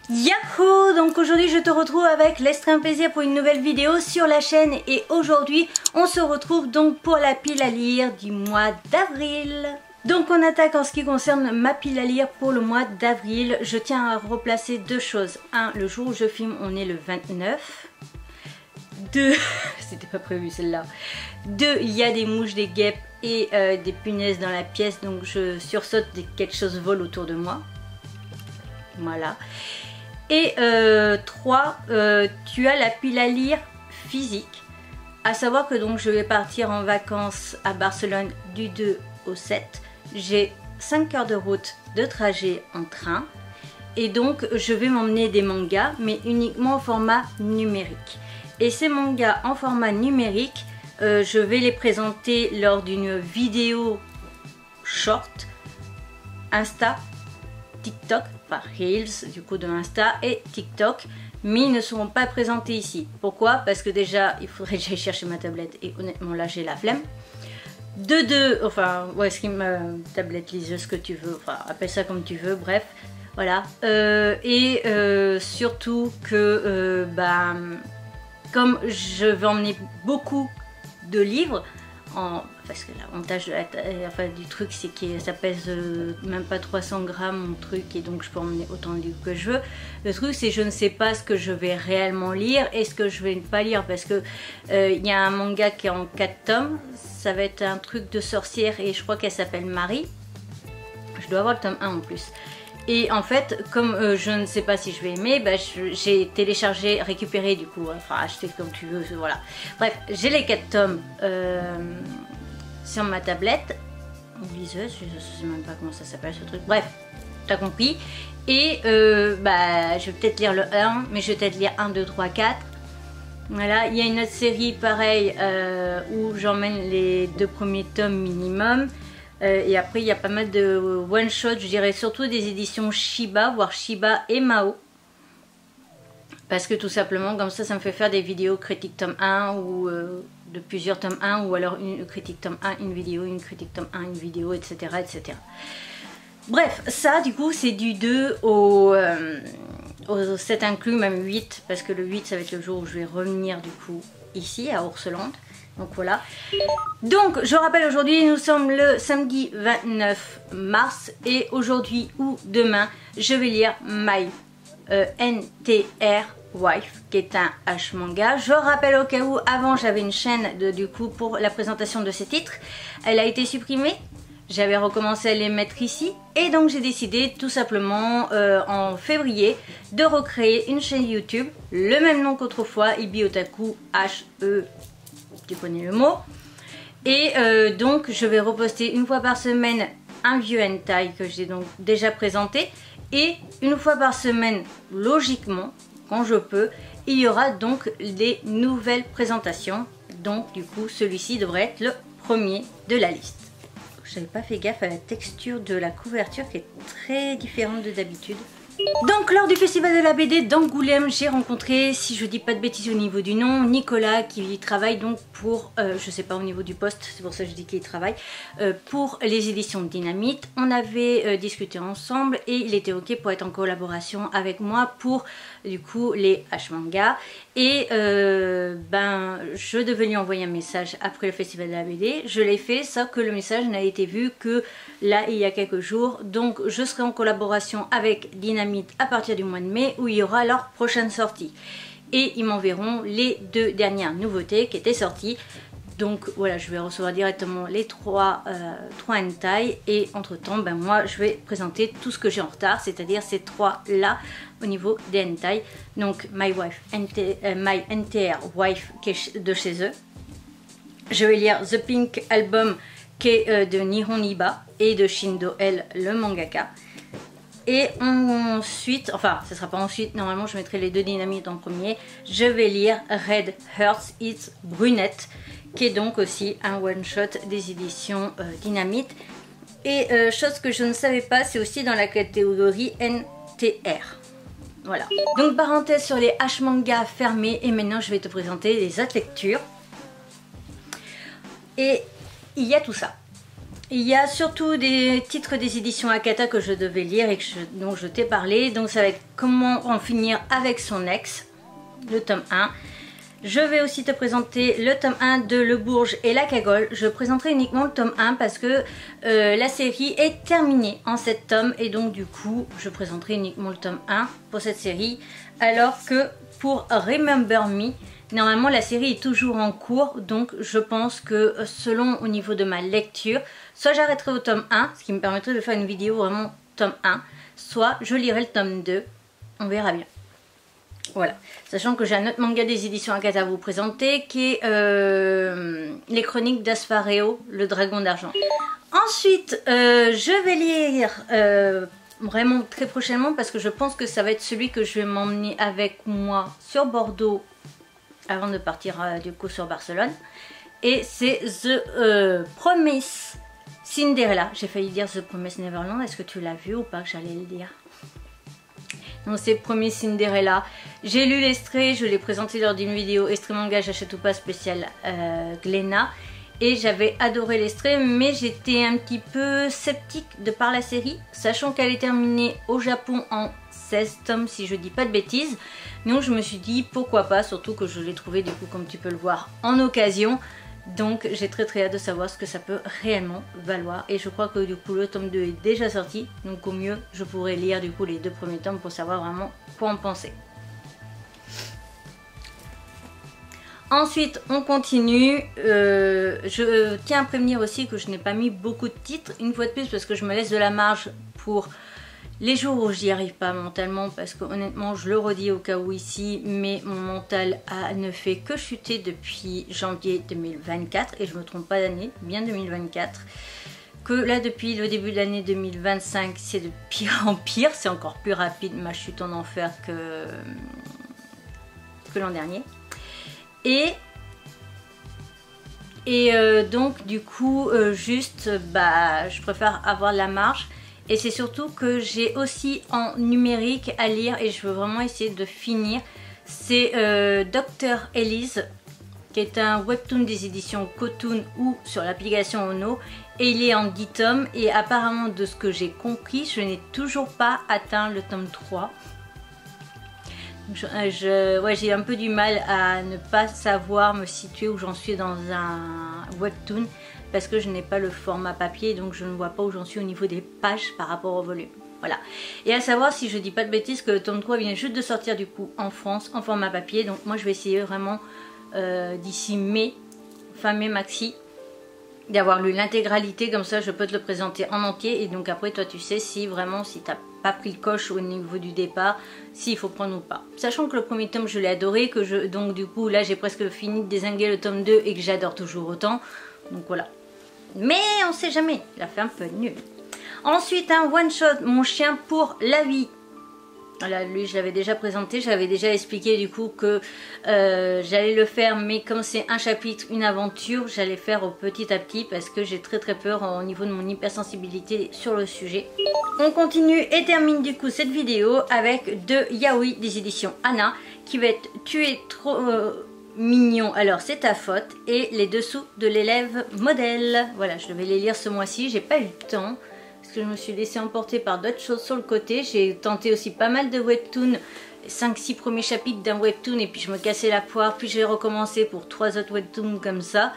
Yahoo! Donc aujourd'hui je te retrouve avec l'extrême plaisir pour une nouvelle vidéo sur la chaîne et aujourd'hui on se retrouve donc pour la pile à lire du mois d'avril. Donc on attaque en ce qui concerne ma pile à lire pour le mois d'avril. Je tiens à replacer deux choses. Un, le jour où je filme on est le 29. Deux, c'était pas prévu celle-là. Deux, il y a des mouches, des guêpes et des punaises dans la pièce, donc je sursaute dès que quelque chose vole autour de moi. Voilà. Et 3, tu as la pile à lire physique. À savoir que donc je vais partir en vacances à Barcelone du 2 au 7. J'ai 5 heures de route de trajet en train. Et donc je vais m'emmener des mangas, mais uniquement au format numérique. Et ces mangas en format numérique, je vais les présenter lors d'une vidéo short, Insta, TikTok, enfin Reels du coup de Insta et TikTok, mais ils ne seront pas présentés ici. Pourquoi? Parce que déjà il faudrait que j'aille chercher ma tablette et honnêtement là j'ai la flemme. Enfin ouais, tablette liseuse, ce que tu veux, enfin appelle ça comme tu veux, bref, voilà. Surtout que comme je vais emmener beaucoup de livres, parce que l'avantage du truc c'est que ça pèse même pas 300 grammes mon truc, et donc je peux emmener autant de livres que je veux. Le truc c'est que je ne sais pas ce que je vais réellement lire et ce que je vais ne pas lire, parce que il y a un manga qui est en 4 tomes, ça va être un truc de sorcière et je crois qu'elle s'appelle Marie. Je dois avoir le tome 1 en plus. Et en fait, comme je ne sais pas si je vais aimer, j'ai téléchargé, récupéré du coup, enfin acheté comme tu veux, voilà. Bref, j'ai les 4 tomes sur ma tablette, ou liseuse, je ne sais même pas comment ça s'appelle ce truc, bref, t'as compris. Et je vais peut-être lire le 1, mais je vais peut-être lire 1, 2, 3, 4. Voilà, il y a une autre série pareil où j'emmène les 2 premiers tomes minimum. Et après il y a pas mal de one shot, je dirais surtout des éditions Shiba, voire Shiba et Mao, parce que tout simplement comme ça me fait faire des vidéos critique tome 1 ou de plusieurs tomes 1, ou alors une critique tome 1, une vidéo, une critique tome 1, une vidéo, etc. etc. Bref, ça du coup c'est du 2 au 7 inclus, même 8, parce que le 8 ça va être le jour où je vais revenir du coup ici à Ourselande. Donc voilà. Donc je rappelle, aujourd'hui nous sommes le samedi 29 mars et aujourd'hui ou demain je vais lire My NTR Wife, qui est un H-manga. Je rappelle au cas où, avant j'avais une chaîne du coup pour la présentation de ces titres. Elle a été supprimée. J'avais recommencé à les mettre ici et donc j'ai décidé tout simplement en février de recréer une chaîne YouTube, le même nom qu'autrefois, Ibi Otaku, H-E, tu connais le mot. Et donc je vais reposter une fois par semaine un vieux hentai que j'ai donc déjà présenté, et une fois par semaine, logiquement, quand je peux, il y aura donc des nouvelles présentations. Donc du coup celui-ci devrait être le premier de la liste. J'avais pas fait gaffe à la texture de la couverture qui est très différente de d'habitude. Donc lors du festival de la BD d'Angoulême, j'ai rencontré, si je dis pas de bêtises au niveau du nom, Nicolas, qui travaille donc pour, je sais pas au niveau du poste, c'est pour ça que je dis qu'il travaille, pour les éditions de Dynamite. On avait discuté ensemble et il était ok pour être en collaboration avec moi pour du coup les H-manga. Et je devais lui envoyer un message après le festival de la BD, je l'ai fait, sauf que le message n'a été vu que là il y a quelques jours. Donc je serai en collaboration avec Dynamite à partir du mois de mai, où il y aura leur prochaine sortie. Et ils m'enverront les 2 dernières nouveautés qui étaient sorties. Donc voilà, je vais recevoir directement les 3 hentai, et entre temps moi je vais présenter tout ce que j'ai en retard, c'est-à-dire ces 3 là au niveau des hentai. Donc My NTR Wife qui est de chez eux. Je vais lire The Pink Album qui est de Nihon Iba et de Shindo L, le mangaka. Et ensuite, enfin ce sera pas ensuite, normalement je mettrai les 2 Dynamites en premier. Je vais lire Red Hearts It's Brunette, qui est donc aussi un one shot des éditions Dynamite. Et chose que je ne savais pas, c'est aussi dans la catégorie NTR. Voilà. Donc parenthèse sur les H-manga fermés, et maintenant je vais te présenter les autres lectures. Et il y a tout ça. Il y a surtout des titres des éditions Akata que je devais lire et dont je t'ai parlé. Donc ça va être Comment en finir avec son ex, le tome 1. Je vais aussi te présenter le tome 1 de Le Bourge et la Cagole. Je présenterai uniquement le tome 1 parce que la série est terminée en 7 tomes. Et donc du coup, je présenterai uniquement le tome 1 pour cette série. Alors que pour Remember Me, normalement la série est toujours en cours. Donc je pense que selon au niveau de ma lecture, soit j'arrêterai au tome 1, ce qui me permettrait de faire une vidéo vraiment tome 1. Soit je lirai le tome 2. On verra bien. Voilà, sachant que j'ai un autre manga des éditions Akata à vous présenter qui est Les Chroniques d'Asfareo, le dragon d'argent. Ensuite, je vais lire vraiment très prochainement parce que je pense que ça va être celui que je vais m'emmener avec moi sur Bordeaux avant de partir du coup sur Barcelone. Et c'est The Promise Cinderella. J'ai failli dire The Promise Neverland. Est-ce que tu l'as vu ou pas que j'allais le dire? Donc c'est Promise Cinderella. J'ai lu l'extrait, je l'ai présenté lors d'une vidéo Extrait Manga J'achète ou pas spécial Glénat. Et j'avais adoré l'extrait, mais j'étais un petit peu sceptique de par la série, sachant qu'elle est terminée au Japon en 16 tomes si je dis pas de bêtises. Donc je me suis dit pourquoi pas, surtout que je l'ai trouvé du coup comme tu peux le voir en occasion. Donc j'ai très hâte de savoir ce que ça peut réellement valoir. Et je crois que du coup le tome 2 est déjà sorti. Donc au mieux je pourrais lire du coup les 2 premiers tomes pour savoir vraiment quoi en penser. Ensuite on continue. Je tiens à prévenir aussi que je n'ai pas mis beaucoup de titres. Une fois de plus parce que je me laisse de la marge pour les jours où j'y arrive pas mentalement, parce que honnêtement je le redis au cas où ici, mais mon mental ne fait que chuter depuis janvier 2024 et je me trompe pas d'année, bien 2024, que là depuis le début de l'année 2025 c'est de pire en pire, c'est encore plus rapide ma chute en enfer que l'an dernier. Et donc du coup juste je préfère avoir la marge. Et c'est surtout que j'ai aussi en numérique à lire et je veux vraiment essayer de finir. C'est Dr Elise, qui est un webtoon des éditions Kotoon ou sur l'application Ono. Et il est en 10 tomes et apparemment de ce que j'ai compris, je n'ai toujours pas atteint le tome 3. J'ai un peu du mal à ne pas savoir me situer où j'en suis dans un webtoon. Parce que je n'ai pas le format papier, donc je ne vois pas où j'en suis au niveau des pages par rapport au volume. Voilà. Et à savoir, si je dis pas de bêtises, que le tome 3 vient juste de sortir du coup en France, en format papier. Donc moi je vais essayer vraiment d'ici mai, fin mai maxi, d'avoir lu l'intégralité, comme ça je peux te le présenter en entier. Et donc après toi tu sais si vraiment, si t'as pas pris le coche au niveau du départ, s'il faut prendre ou pas. Sachant que le premier tome je l'ai adoré, donc du coup là j'ai presque fini de dézinguer le tome 2 et que j'adore toujours autant. Donc voilà. Mais on sait jamais, il a fait un peu nul. Ensuite un one shot, Mon chien pour la vie. Voilà, lui je l'avais déjà présenté, j'avais déjà expliqué du coup que j'allais le faire, mais comme c'est un chapitre, une aventure, j'allais faire au petit à petit parce que j'ai très peur au niveau de mon hypersensibilité sur le sujet. On continue et termine du coup cette vidéo avec de Yaoi des éditions Anna qui va être Tu es trop mignon, alors c'est ta faute, et Les dessous de l'élève modèle. Voilà, je devais les lire ce mois-ci, j'ai pas eu le temps parce que je me suis laissée emporter par d'autres choses sur le côté. J'ai tenté aussi pas mal de webtoons, 5-6 premiers chapitres d'un webtoon et puis je me cassais la poire, puis j'ai recommencé pour 3 autres webtoons comme ça.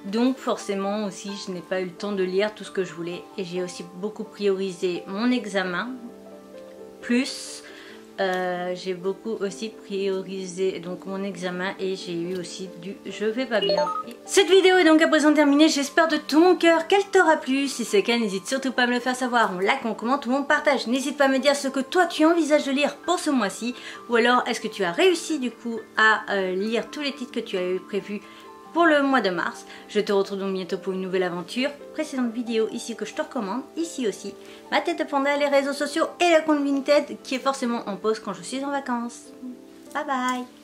Donc forcément aussi je n'ai pas eu le temps de lire tout ce que je voulais et j'ai aussi beaucoup priorisé mon examen, plus j'ai beaucoup aussi priorisé donc mon examen et j'ai eu aussi du je vais pas bien. Cette vidéo est donc à présent terminée, j'espère de tout mon cœur qu'elle t'aura plu. Si c'est le cas, n'hésite surtout pas à me le faire savoir, on like, on commente ou on partage. N'hésite pas à me dire ce que toi tu envisages de lire pour ce mois-ci, ou alors est-ce que tu as réussi du coup à lire tous les titres que tu as eu prévus pour le mois de mars. Je te retrouve donc bientôt pour une nouvelle aventure. Précédente vidéo ici que je te recommande, ici aussi, ma tête de panda, les réseaux sociaux et le compte Vinted qui est forcément en pause quand je suis en vacances. Bye bye.